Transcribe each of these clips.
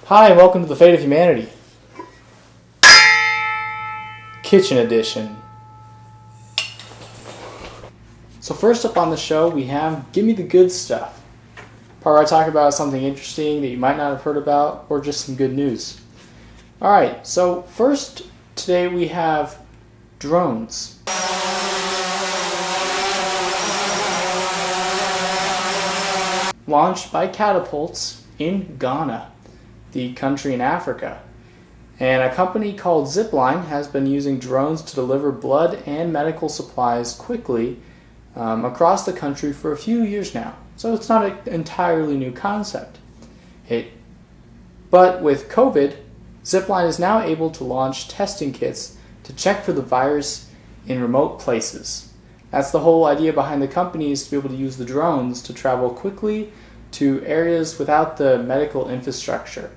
Hi, and welcome to the Fate of Humanity, Kitchen Edition. So first up on the show, we have Give Me the Good Stuff, part where I talk about something interesting that you might not have heard about, or just some good news. Alright, so first today we have drones. Launched by catapults in Ghana, the country in Africa. And a company called Zipline has been using drones to deliver blood and medical supplies quickly across the country for a few years now. So it's not an entirely new concept. But with COVID, Zipline is now able to launch testing kits to check for the virus in remote places. That's the whole idea behind the company, is to be able to use the drones to travel quickly to areas without the medical infrastructure.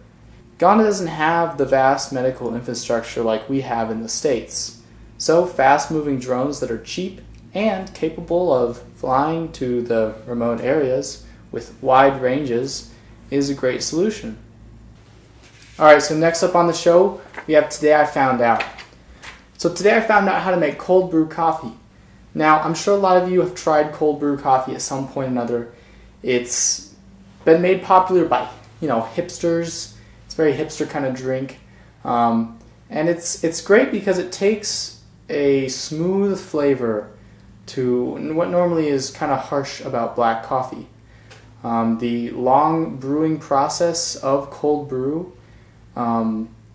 Ghana doesn't have the vast medical infrastructure like we have in the States. So fast-moving drones that are cheap and capable of flying to the remote areas with wide ranges is a great solution. Alright, so next up on the show, we have Today I Found Out. So today I found out how to make cold brew coffee. Now, I'm sure a lot of you have tried cold brew coffee at some point or another. It's been made popular by, hipsters. It's a very hipster kind of drink. And it's great because it takes a smooth flavor to what normally is kind of harsh about black coffee. The long brewing process of cold brew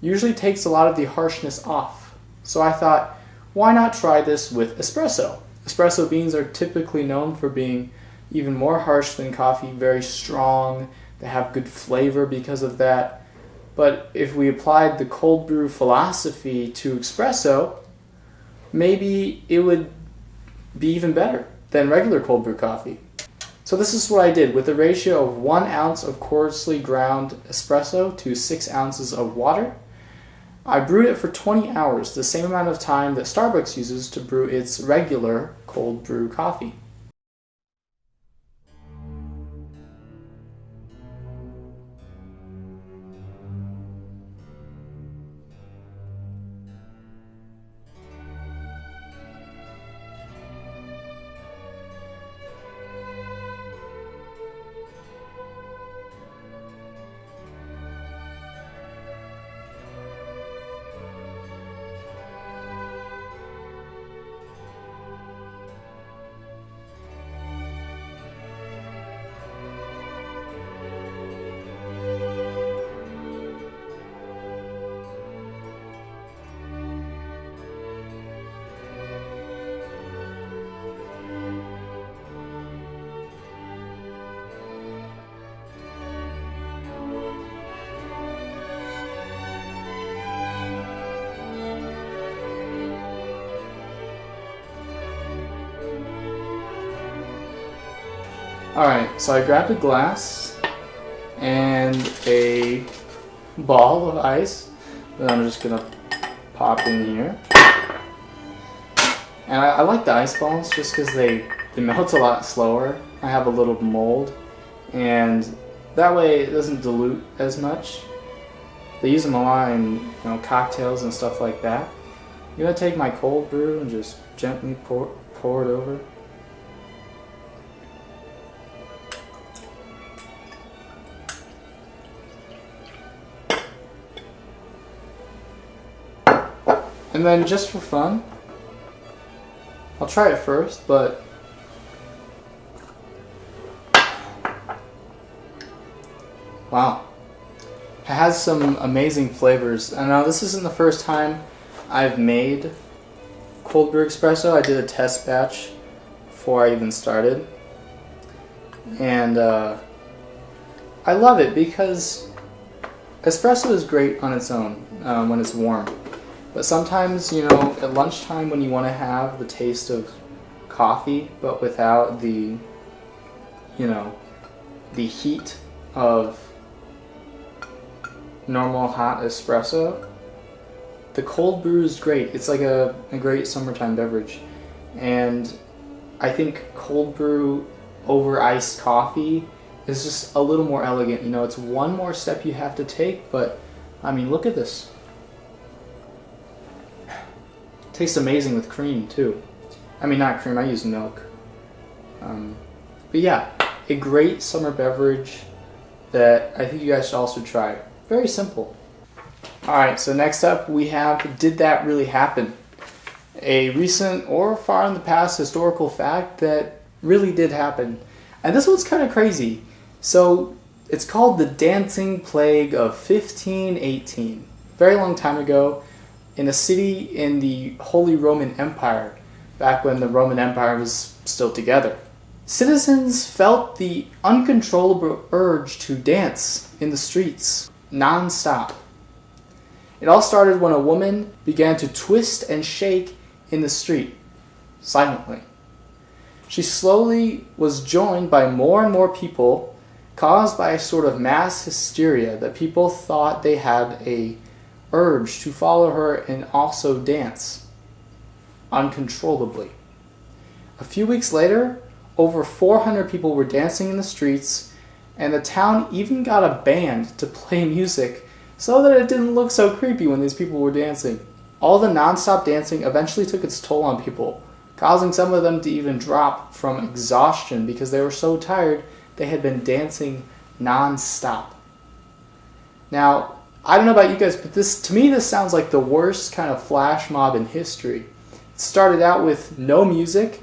usually takes a lot of the harshness off. So I thought, why not try this with espresso? Espresso beans are typically known for being even more harsh than coffee, very strong. They have good flavor because of that. But if we applied the cold brew philosophy to espresso, maybe it would be even better than regular cold brew coffee. So this is what I did. With a ratio of 1 ounce of coarsely ground espresso to 6 ounces of water, I brewed it for 20 hours, the same amount of time that Starbucks uses to brew its regular cold brew coffee. Alright, so I grabbed a glass and a ball of ice that I'm just going to pop in here. And I like the ice balls just because they melt a lot slower. I have a little mold, and that way it doesn't dilute as much. They use them a lot in cocktails and stuff like that. I'm going to take my cold brew and just gently pour it over. And then just for fun, I'll try it first, but wow, it has some amazing flavors. And now this isn't the first time I've made cold brew espresso. I did a test batch before I even started, and I love it because espresso is great on its own when it's warm. But sometimes, at lunchtime when you want to have the taste of coffee, but without the, the heat of normal hot espresso, the cold brew is great. It's like a great summertime beverage. And I think cold brew over iced coffee is just a little more elegant. You know, it's one more step you have to take, but I mean, look at this. Tastes amazing with cream too. I mean, not cream, I use milk. But yeah, a great summer beverage that I think you guys should also try. Very simple. Alright, so next up we have Did That Really Happen? A recent or far in the past historical fact that really did happen. And this one's kind of crazy. So it's called the Dancing Plague of 1518. Very long time ago in a city in the Holy Roman Empire, back when the Roman Empire was still together. Citizens felt the uncontrollable urge to dance in the streets, non-stop. It all started when a woman began to twist and shake in the street, silently. She slowly was joined by more and more people, caused by a sort of mass hysteria that people thought they had a urge to follow her and also dance uncontrollably. A few weeks later, over 400 people were dancing in the streets, and the town even got a band to play music so that it didn't look so creepy when these people were dancing. All the non-stop dancing eventually took its toll on people, causing some of them to even drop from exhaustion because they were so tired they had been dancing non-stop. Now, I don't know about you guys, but to me this sounds like the worst kind of flash mob in history. It started out with no music,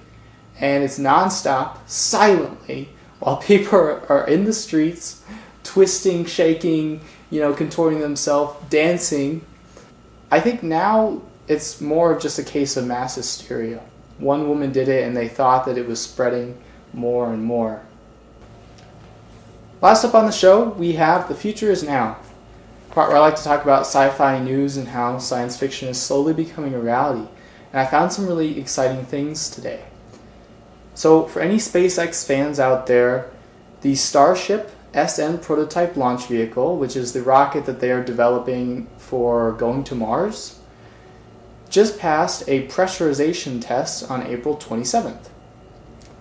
and it's non-stop, silently, while people are in the streets, twisting, shaking, contorting themselves, dancing. I think now it's more of just a case of mass hysteria. One woman did it and they thought that it was spreading more and more. Last up on the show, we have The Future Is Now, a part where I like to talk about sci-fi news and how science fiction is slowly becoming a reality. And I found some really exciting things today. So for any SpaceX fans out there, the Starship SN prototype launch vehicle, which is the rocket that they are developing for going to Mars, just passed a pressurization test on April 27th.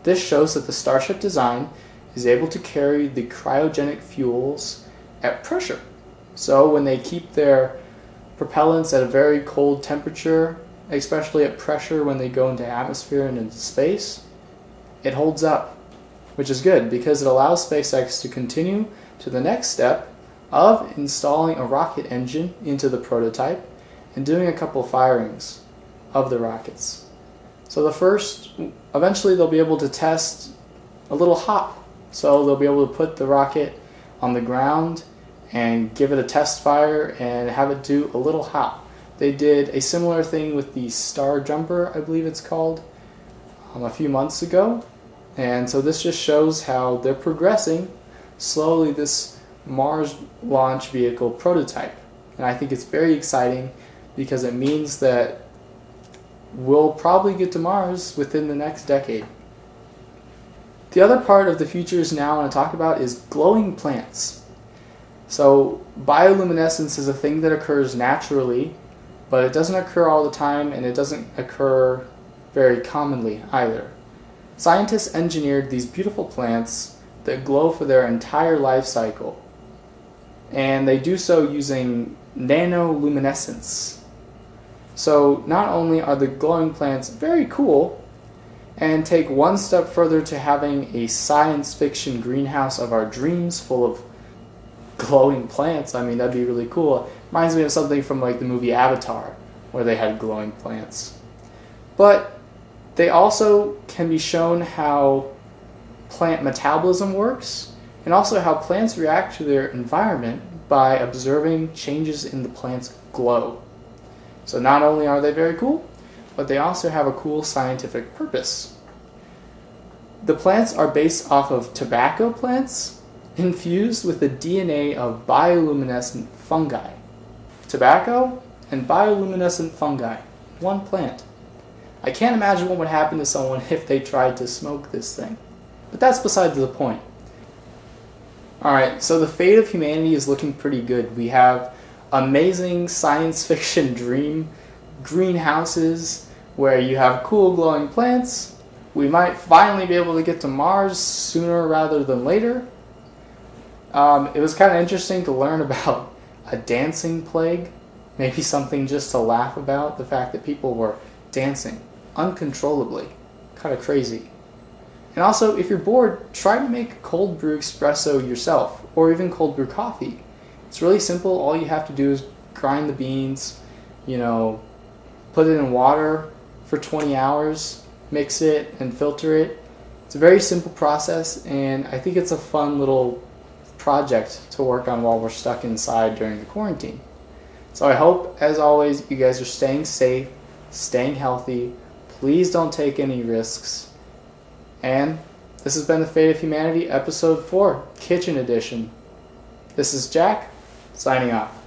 This shows that the Starship design is able to carry the cryogenic fuels at pressure. So when they keep their propellants at a very cold temperature, especially at pressure when they go into atmosphere and into space, it holds up, which is good because it allows SpaceX to continue to the next step of installing a rocket engine into the prototype and doing a couple firings of the rockets. So eventually they'll be able to test a little hop. So they'll be able to put the rocket on the ground and give it a test fire and have it do a little hop. They did a similar thing with the Star Jumper, I believe it's called, a few months ago. And so this just shows how they're progressing slowly this Mars launch vehicle prototype. And I think it's very exciting because it means that we'll probably get to Mars within the next decade. The other part of The Future Is Now I want to talk about is glowing plants. So bioluminescence is a thing that occurs naturally, but it doesn't occur all the time and it doesn't occur very commonly either. Scientists engineered these beautiful plants that glow for their entire life cycle, and they do so using nanoluminescence. So not only are the glowing plants very cool and take one step further to having a science fiction greenhouse of our dreams full of glowing plants. I mean, that'd be really cool. It reminds me of something from like the movie Avatar where they had glowing plants. But they also can be shown how plant metabolism works and also how plants react to their environment by observing changes in the plant's glow. So not only are they very cool, but they also have a cool scientific purpose. The plants are based off of tobacco plants infused with the DNA of bioluminescent fungi. Tobacco and bioluminescent fungi, one plant. I can't imagine what would happen to someone if they tried to smoke this thing. But that's beside the point. Alright, so the fate of humanity is looking pretty good. We have amazing science fiction dream greenhouses where you have cool glowing plants. We might finally be able to get to Mars sooner rather than later. It was kind of interesting to learn about a dancing plague, maybe something just to laugh about, the fact that people were dancing uncontrollably. Kind of crazy. And also, if you're bored, try to make cold brew espresso yourself, or even cold brew coffee. It's really simple. All you have to do is grind the beans, put it in water for 20 hours, mix it, and filter it. It's a very simple process, and I think it's a fun little project to work on while we're stuck inside during the quarantine. So I hope, as always, you guys are staying safe, staying healthy. Please don't take any risks. And this has been The Fate of Humanity, Episode 4, Kitchen Edition. This is Jack, signing off.